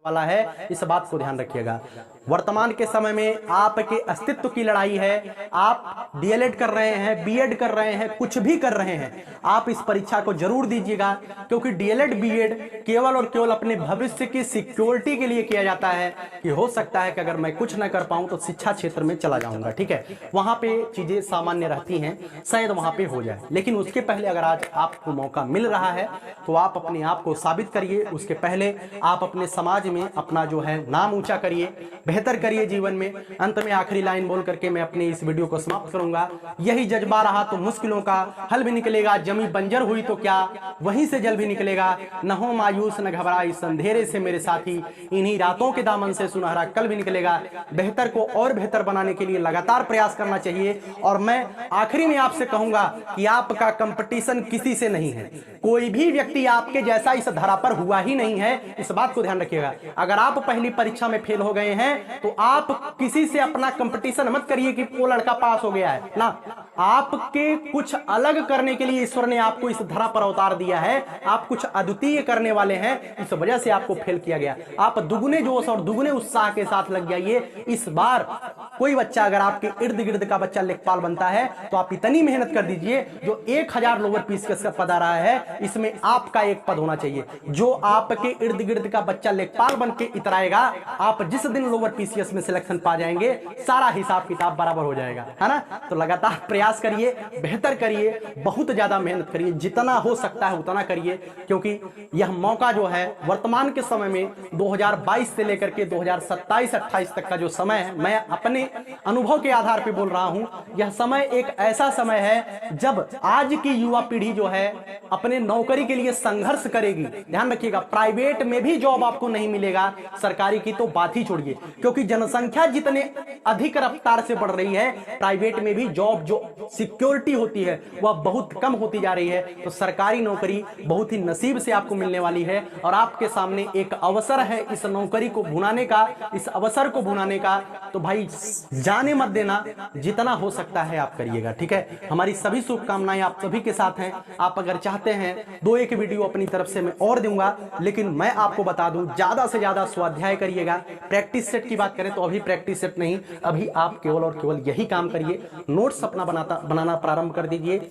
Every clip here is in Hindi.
वाला है, इस बात को ध्यान रखिएगा। वर्तमान के समय में आपके अस्तित्व की लड़ाई है। आप डीएलएड कर रहे हैं, बीएड कर रहे हैं, कुछ भी कर रहे हैं, आप इस परीक्षा को जरूर दीजिएगा, क्योंकि डीएलएड बीएड केवल और केवल अपने भविष्य की सिक्योरिटी के लिए किया जाता है कि हो सकता है कि अगर मैं कुछ न कर पाऊं तो शिक्षा क्षेत्र में चला जाऊंगा, ठीक है, वहां पे चीजें सामान्य रहती हैं, शायद वहां पे हो जाए, लेकिन उसके पहले अगर आज आपको मौका मिल रहा है तो आप अपने आप को साबित करिए। उसके पहले आप अपने समाज में अपना जो है नाम ऊंचा करिए, बेहतर करिए जीवन में। अंत में आखिरी लाइन बोल करके मैं अपने इस वीडियो को समाप्त करूंगा। यही जज्बा रहा तो मुश्किलों का हल भी निकलेगा, जमी बंजर हुई तो क्या वहीं से जल भी निकलेगा। न हो मायूस न घबरा इस अंधेरे से मेरे साथी, इन्हीं रातों के दामन से सुनहरा कल भी निकलेगा। बेहतर को और बेहतर बनाने के लिए लगातार प्रयास करना चाहिए। और मैं आखिरी में आपसे कहूंगा कि आपका कंपटीशन किसी से नहीं है, कोई भी व्यक्ति आपके जैसा इस धरा पर हुआ ही नहीं है, इस बात को ध्यान रखिएगा। अगर आप पहली परीक्षा में फेल हो गए हैं तो आप किसी से अपना कंपटीशन मत करिए कि वो लड़का पास हो गया है ना। आपके कुछ अलग करने के लिए ईश्वर ने आपको इस धरा पर अवतार दिया है, आप कुछ अद्वितीय करने वाले हैं, इस वजह से आपको फेल किया गया। आप दुगने जोश और दुगने उत्साह के साथ लग जाइए। इस बार कोई बच्चा अगर आपके इर्द गिर्द का बच्चा लेखपाल बनता है तो आप इतनी मेहनत कर दीजिए, जो 1000 लोअर पीसीएस का पद आ रहा है इसमें आपका एक पद होना चाहिए। जो आपके इर्द गिर्द का बच्चा लेखपाल बन के इतराएगा, आप जिस दिन लोअर पीसीएस में सिलेक्शन पा जाएंगे, सारा हिसाब किताब बराबर हो जाएगा, है ना। तो लगातार प्रयास करिए, बेहतर करिए, बहुत ज्यादा मेहनत करिए, जितना हो सकता है उतना करिए, क्योंकि यह मौका जो है वर्तमान के समय में 2022 से लेकर के 2027-28 तक का जो समय है, मैं अपने अनुभव के आधार पर बोल रहा हूं, यह समय एक ऐसा समय है जब आज की युवा पीढ़ी जो है अपने नौकरी के लिए संघर्ष करेगी। ध्यान रखिएगा, प्राइवेट में भी जॉब आपको नहीं मिलेगा, सरकारी की तो बात ही छोड़िए, क्योंकि जनसंख्या जितने अधिक रफ्तार से बढ़ रही है, प्राइवेट में भी जॉब जो सिक्योरिटी होती है वह बहुत कम होती जा रही है। तो सरकारी नौकरी बहुत ही नसीब से आपको मिलने वाली है और आपके सामने एक अवसर है इस नौकरी को भुनाने का, इस अवसर को भुनाने का। तो भाई जाने मत देना, जितना हो सकता है आप करिएगा, ठीक है। हमारी सभी शुभकामनाएं आप सभी के साथ हैं। आप अगर चाहते हैं 2-1 वीडियो अपनी तरफ से मैं और दूंगा, लेकिन मैं आपको बता दूं ज्यादा से ज्यादा स्वाध्याय करिएगा। प्रैक्टिस सेट की बात करें तो अभी प्रैक्टिस सेट नहीं, अभी आप केवल और केवल यही काम करिए, नोट्स अपना बनाना प्रारंभ कर दीजिए।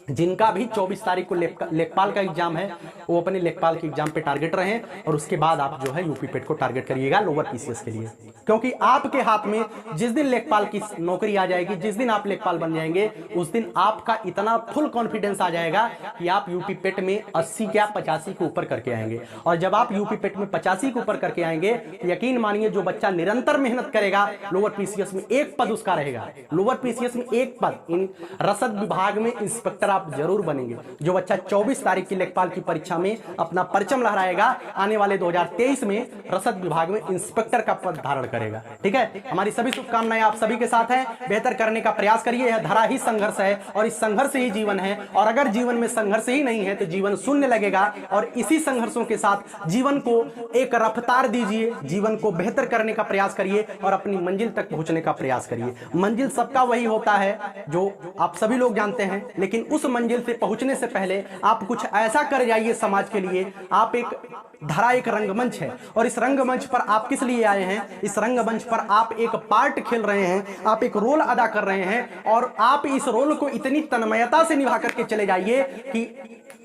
जिनका भी 24 तारीख को लेखपाल का एग्जाम है वो अपने लेखपाल के एग्जाम पे टारगेट रहें, और उसके बाद आप जो है यूपी पेट को टारगेट करिएगा लोअर पीसीएस के लिए, क्योंकि आपके हाथ में जिस दिन लेखपाल की नौकरी आ जाएगी, जिस दिन आप लेखपाल बन जाएंगे, उस दिन आपका इतना फुल कॉन्फिडेंस आ जाएगा कि आप यूपी पेट में 80 क्या 85 के ऊपर करके आएंगे। और जब आप यूपी पेट में 85 के ऊपर करके आएंगे तो यकीन मानिए जो बच्चा निरंतर मेहनत करेगा, लोअर पीसीएस में एक पद उसका रहेगा, लोअर पीसीएस में एक पद, इन रसद विभाग में इंस्पेक्टर आप जरूर बनेंगे। जो बच्चा 24 तारीख की लेखपाल की परीक्षा में अपना परचम लहराएगा, आने वाले 2023 में रसद विभाग में इंस्पेक्टर का पद धारण करेगा, ठीक है। हमारी सभी शुभकामनाएं आप सभी के साथ हैं। बेहतर करने का प्रयास करिए, यह धरा ही संघर्ष है और इस संघर्ष ही जीवन है। और अगर जीवन में संघर्ष ही नहीं है तो जीवन शून्य लगेगा, और इसी संघर्षों के साथ जीवन को एक रफ्तार दीजिए, जीवन को बेहतर करने का प्रयास करिए और अपनी मंजिल तक पहुंचने का प्रयास करिए। मंजिल सबका वही होता है जो आप सभी लोग जानते हैं, लेकिन उस मंजिल से पहुंचने से पहले आप कुछ ऐसा कर जाइए समाज के लिए। आप एक धरा एक रंगमंच है, और इस रंगमंच पर आप किस लिए आए हैं? इस रंगमंच पर आप एक पार्ट खेल रहे हैं, आप एक रोल अदा कर रहे हैं, और आप इस रोल को इतनी तन्मयता से निभा करके चले जाइए कि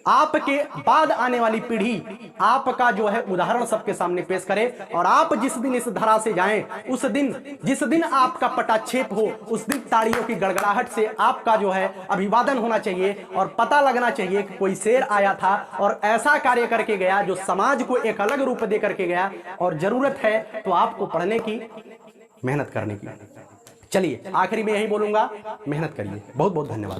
आपके बाद आने वाली पीढ़ी आपका जो है उदाहरण सबके सामने पेश करे। और आप जिस दिन इस धरा से जाएं, उस दिन जिस दिन आपका पटाक्षेप हो, उस दिन तालियों की गड़गड़ाहट से आपका जो है अभिवादन होना चाहिए, और पता लगना चाहिए कि कोई शेर आया था और ऐसा कार्य करके गया जो समाज को एक अलग रूप दे करके गया। और जरूरत है तो आपको पढ़ने की, मेहनत करने की। चलिए आखिरी में यही बोलूंगा, मेहनत करिए। बहुत बहुत धन्यवाद।